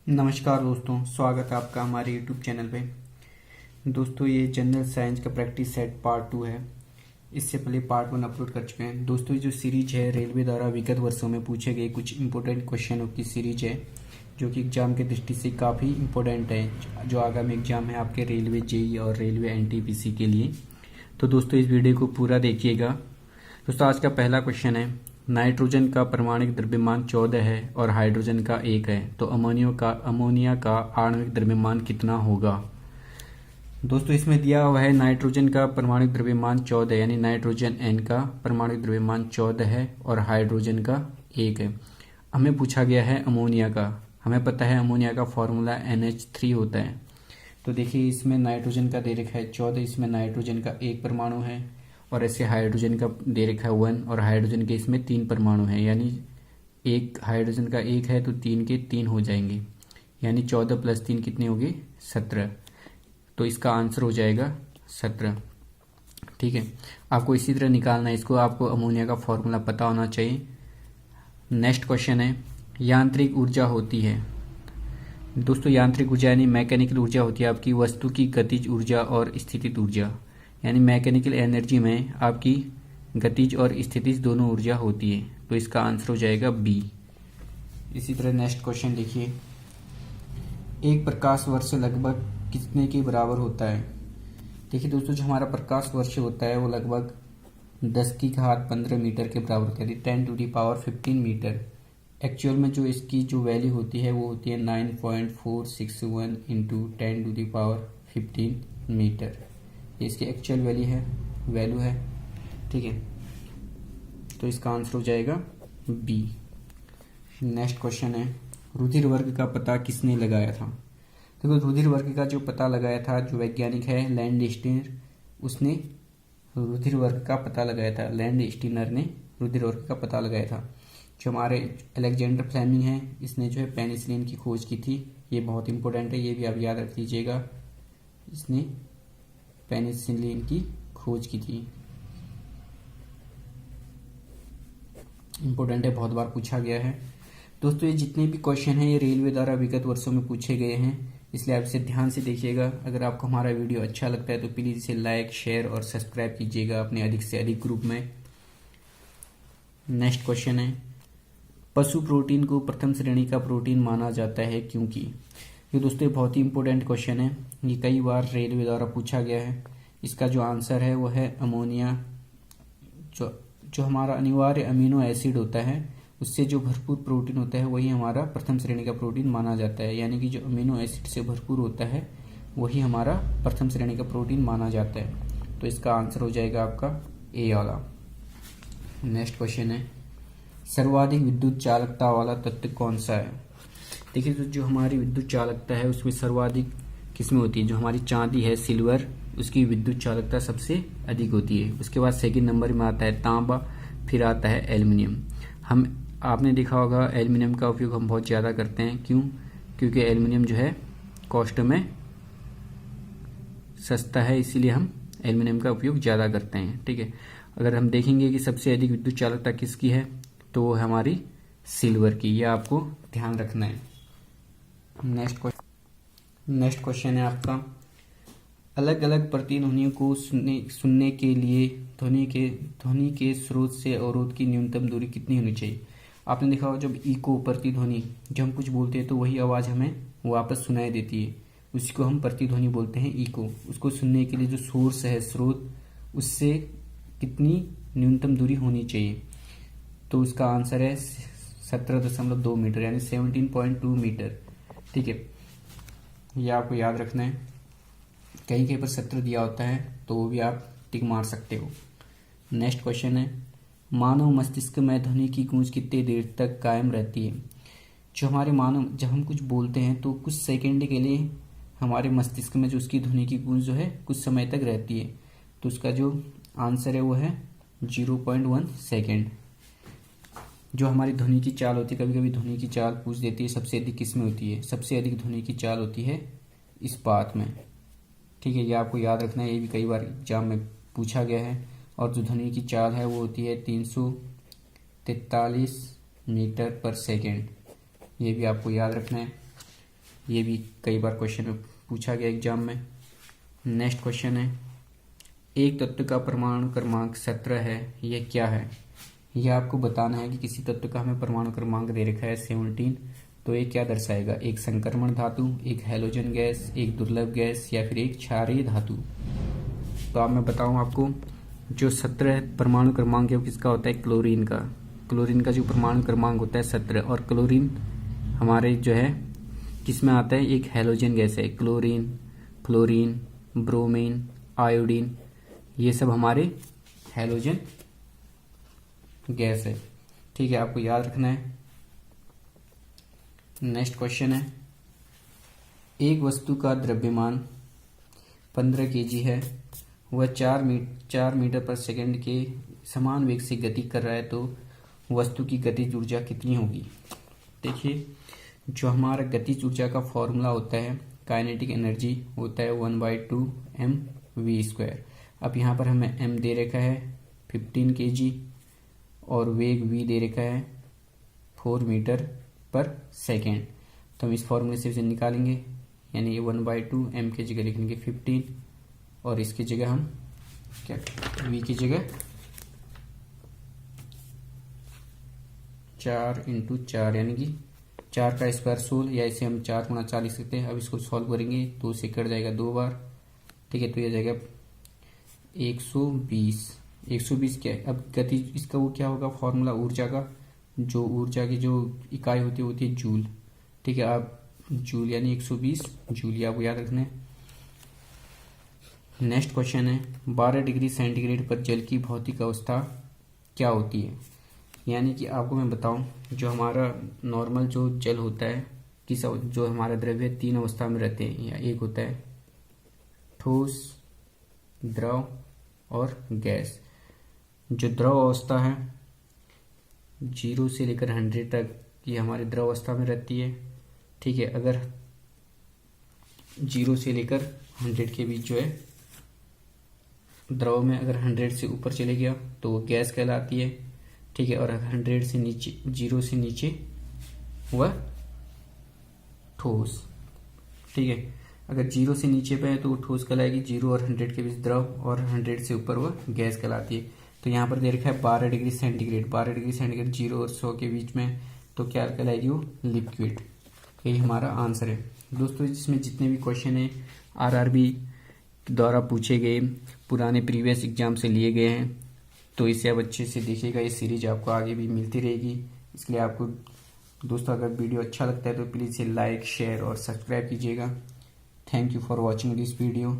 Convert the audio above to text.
नमस्कार दोस्तों, स्वागत है आपका हमारे यूट्यूब चैनल पे। दोस्तों, ये जनरल साइंस का प्रैक्टिस सेट पार्ट 2 है। इससे पहले पार्ट 1 अपलोड कर चुके हैं। दोस्तों, जो सीरीज है रेलवे द्वारा विगत वर्षों में पूछे गए कुछ इंपॉर्टेंट क्वेश्चनों की सीरीज है, जो कि एग्जाम के दृष्टि से काफ़ी इंपॉर्टेंट है, जो आगामी एग्जाम है आपके रेलवे जेई और रेलवे एनटीपीसी के लिए। तो दोस्तों, इस वीडियो को पूरा देखिएगा। दोस्तों, आज का पहला क्वेश्चन है, नाइट्रोजन का परमाणुक द्रव्यमान 14 है और हाइड्रोजन का 1 है, तो अमोनिया का आणविक द्रव्यमान कितना होगा। दोस्तों, इसमें दिया हुआ है नाइट्रोजन का परमाणुक द्रव्यमान 14, यानी नाइट्रोजन N का परमाणुक द्रव्यमान 14 है और हाइड्रोजन का 1 है। हमें पूछा गया है अमोनिया का। हमें पता है अमोनिया का फॉर्मूला NH3 होता है। तो देखिए, इसमें नाइट्रोजन का दे रखा है 14, इसमें नाइट्रोजन का 1 परमाणु है और ऐसे हाइड्रोजन का दे रखा है 1, और हाइड्रोजन के इसमें 3 परमाणु हैं, यानी एक हाइड्रोजन का 1 है तो 3 के 3 हो जाएंगे, यानी 14 + 3 कितने हो गए 17। तो इसका आंसर हो जाएगा 17। ठीक है, आपको इसी तरह निकालना है इसको। आपको अमोनिया का फॉर्मूला पता होना चाहिए। नेक्स्ट क्वेश्चन है, यांत्रिक ऊर्जा होती है। दोस्तों, यांत्रिक ऊर्जा यानी मैकेनिकल ऊर्जा होती है आपकी वस्तु की गतिज ऊर्जा और स्थितिज ऊर्जा, यानी मैकेनिकल एनर्जी में आपकी गतिज और स्थितिज दोनों ऊर्जा होती है। तो इसका आंसर हो जाएगा बी। इसी तरह नेक्स्ट क्वेश्चन देखिए, एक प्रकाश वर्ष लगभग कितने के बराबर होता है। देखिए दोस्तों, जो हमारा प्रकाश वर्ष होता है वो लगभग 10⁻15 मीटर के बराबर होता है, 10⁻15 मीटर। एक्चुअल में जो इसकी जो वैल्यू होती है वो होती है 9.461 × 10⁻15 मीटर। ये इसकी एक्चुअल वैल्यू है। ठीक है, तो इसका आंसर हो जाएगा बी। नेक्स्ट क्वेश्चन है, रुधिर वर्ग का पता किसने लगाया था। देखो, रुधिर वर्ग का जो पता लगाया था जो वैज्ञानिक है लैंडस्टीनर, उसने रुधिर वर्ग का पता लगाया था। लैंडस्टीनर ने रुधिर वर्ग का पता लगाया था। जो हमारे अलेक्जेंडर फ्लेमिंग है, इसने जो है पेनिसिलिन की खोज की थी। ये बहुत इंपॉर्टेंट है, ये भी आप याद रख लीजिएगा। इसने पेनिसिलिन की खोज की थी, इंपॉर्टेंट है, बहुत बार पूछा गया है। दोस्तों, ये जितने भी क्वेश्चन हैं ये रेलवे द्वारा विगत वर्षों में पूछे गए हैं, इसलिए आप इसे ध्यान से देखिएगा। अगर आपको हमारा वीडियो अच्छा लगता है तो प्लीज़ इसे लाइक, शेयर और सब्सक्राइब कीजिएगा अपने अधिक से अधिक ग्रुप में। नेक्स्ट क्वेश्चन है, पशु प्रोटीन को प्रथम श्रेणी का प्रोटीन माना जाता है क्योंकि। ये दोस्तों बहुत ही इंपॉर्टेंट क्वेश्चन है, ये कई बार रेलवे द्वारा पूछा गया है। इसका जो आंसर है वो है अमोनिया। जो हमारा अनिवार्य अमीनो एसिड होता है उससे जो भरपूर प्रोटीन होता है वही हमारा प्रथम श्रेणी का प्रोटीन माना जाता है, यानी कि जो अमीनो एसिड से भरपूर होता है वही हमारा प्रथम श्रेणी का प्रोटीन माना जाता है। तो इसका आंसर हो जाएगा आपका ए वाला। नेक्स्ट क्वेश्चन है, सर्वाधिक विद्युत चालकता वाला तत्व कौन सा है। देखिए, जो हमारी विद्युत चालकता है उसमें सर्वाधिक किसमें होती है, जो हमारी चांदी है सिल्वर, उसकी विद्युत चालकता सबसे अधिक होती है। उसके बाद सेकंड नंबर में आता है तांबा, फिर आता है एल्युमिनियम। आपने देखा होगा एल्युमिनियम का उपयोग हम बहुत ज़्यादा करते हैं। क्यों? क्योंकि एल्युमिनियम जो है कॉस्ट में सस्ता है, इसीलिए हम एल्युमिनियम का उपयोग ज़्यादा करते हैं। ठीक है, अगर हम देखेंगे कि सबसे अधिक विद्युत चालकता किसकी है तो वो है हमारी सिल्वर की, यह आपको ध्यान रखना है। नेक्स्ट क्वेश्चन है आपका, अलग अलग प्रतिध्वनियों को सुनने के लिए ध्वनि के स्रोत से अवरोध की न्यूनतम दूरी कितनी होनी चाहिए। आपने देखा होगा जब इको प्रतिध्वनि, जब हम कुछ बोलते हैं तो वही आवाज़ हमें वापस सुनाई देती है, उसी को हम प्रतिध्वनि बोलते हैं, इको। उसको सुनने के लिए जो सोर्स है, स्रोत, उससे कितनी न्यूनतम दूरी होनी चाहिए। तो उसका आंसर है 17.2 मीटर, यानी 17.2 मीटर। ठीक है, यह आपको याद रखना है। कहीं कहीं पर 17 दिया होता है तो वो भी आप टिक मार सकते हो। नेक्स्ट क्वेश्चन है, मानव मस्तिष्क में ध्वनि की गूंज कितनी देर तक कायम रहती है। जो हमारे जब हम कुछ बोलते हैं तो कुछ सेकंड के लिए हमारे मस्तिष्क में जो उसकी ध्वनि की गूंज जो है कुछ समय तक रहती है। तो उसका जो आंसर है वो है 0.1 सेकेंड। जो हमारी ध्वनि की चाल होती है, कभी कभी ध्वनि की चाल पूछ देती है सबसे अधिक किस में होती है, सबसे अधिक ध्वनि की चाल होती है इस्पात में। ठीक है, ये आपको याद रखना है, ये भी कई बार एग्जाम में पूछा गया है। और जो ध्वनि की चाल है वो होती है 343 मीटर पर सेकेंड, ये भी आपको याद रखना है। ये भी कई बार क्वेश्चन में पूछा गया एग्जाम में। नेक्स्ट क्वेश्चन है, एक तत्व का परमाणु क्रमांक 17 है, यह क्या है? यह आपको बताना है कि किसी तत्व का हमें परमाणु क्रमांक दे रखा है 17, तो ये क्या दर्शाएगा? एक संक्रमण धातु, एक हैलोजन गैस, एक दुर्लभ गैस या फिर एक क्षारीय धातु। तो अब मैं बताऊं आपको, जो 17 परमाणु क्रमांक है वो किसका होता है? क्लोरीन का। क्लोरीन का जो परमाणु क्रमांक होता है 17, और क्लोरीन हमारे जो है किस में आता है? एक हैलोजन गैस है। क्लोरीन, फ्लोरीन, ब्रोमीन, आयोडीन, ये सब हमारे हैलोजन गैस है। ठीक है, आपको याद रखना है। नेक्स्ट क्वेश्चन है, एक वस्तु का द्रव्यमान 15 kg है, वह 4 मीटर पर सेकंड के समान वेग से गति कर रहा है, तो वस्तु की गतिज ऊर्जा कितनी होगी? देखिए, जो हमारा गतिज ऊर्जा का फॉर्मूला होता है, काइनेटिक एनर्जी होता है 1/2 mv²। अब यहाँ पर हमें m दे रखा है 15 kg और वेग v दे रखा है 4 मीटर पर सेकेंड। तो हम इस फॉर्मूले से इसे निकालेंगे, यानी ये 1/2 m की जगह लिखेंगे 15 और इसकी जगह हम क्या, v की जगह 4 × 4 यानी कि 4 का स्क्वायर 16, या इसे हम 4 × 4 लिख सकते हैं। अब इसको सॉल्व करेंगे तो से कट जाएगा 2 बार। ठीक है, तो ये जाएगा 120 क्या है? अब गति इसका वो क्या होगा? फॉर्मूला ऊर्जा का, जो ऊर्जा की जो इकाई होती है जूल। ठीक है, आप जूल यानी 120 जूल, ये आपको याद रखना है। नेक्स्ट क्वेश्चन है, 12 डिग्री सेंटीग्रेड पर जल की भौतिक अवस्था क्या होती है? यानी कि आपको मैं बताऊं, जो हमारा नॉर्मल जो जल होता है, जो हमारा द्रव्य 3 अवस्था में रहते हैं। या एक होता है ठोस, द्रव और गैस। जो द्रव अवस्था है 0 से लेकर 100 तक ये हमारी द्रव अवस्था में रहती है। ठीक है, अगर 0 से लेकर 100 के बीच जो है द्रव में, अगर 100 से ऊपर चले गया तो वो गैस कहलाती है। ठीक है, और 100 से नीचे, 0 से नीचे वह ठोस। ठीक है, अगर 0 से नीचे पे है तो वो ठोस कहलाएगी, 0 और 100 के बीच द्रव, और 100 से ऊपर वह गैस कहलाती है। तो यहाँ पर दे रखा है 12 डिग्री सेंटीग्रेड, 12 डिग्री सेंटीग्रेड 0 और 100 के बीच में, तो क्या कहलाएगी? वो लिक्विड। यही हमारा आंसर है दोस्तों। जिसमें जितने भी क्वेश्चन है आरआरबी द्वारा पूछे गए, पुराने प्रीवियस एग्जाम से लिए गए हैं, तो इसे आप अच्छे से देखिएगा। ये सीरीज आपको आगे भी मिलती रहेगी। इसके लिए आपको दोस्तों, अगर वीडियो अच्छा लगता है तो प्लीज़ इसे लाइक, शेयर और सब्सक्राइब कीजिएगा। Thank you for watching this video.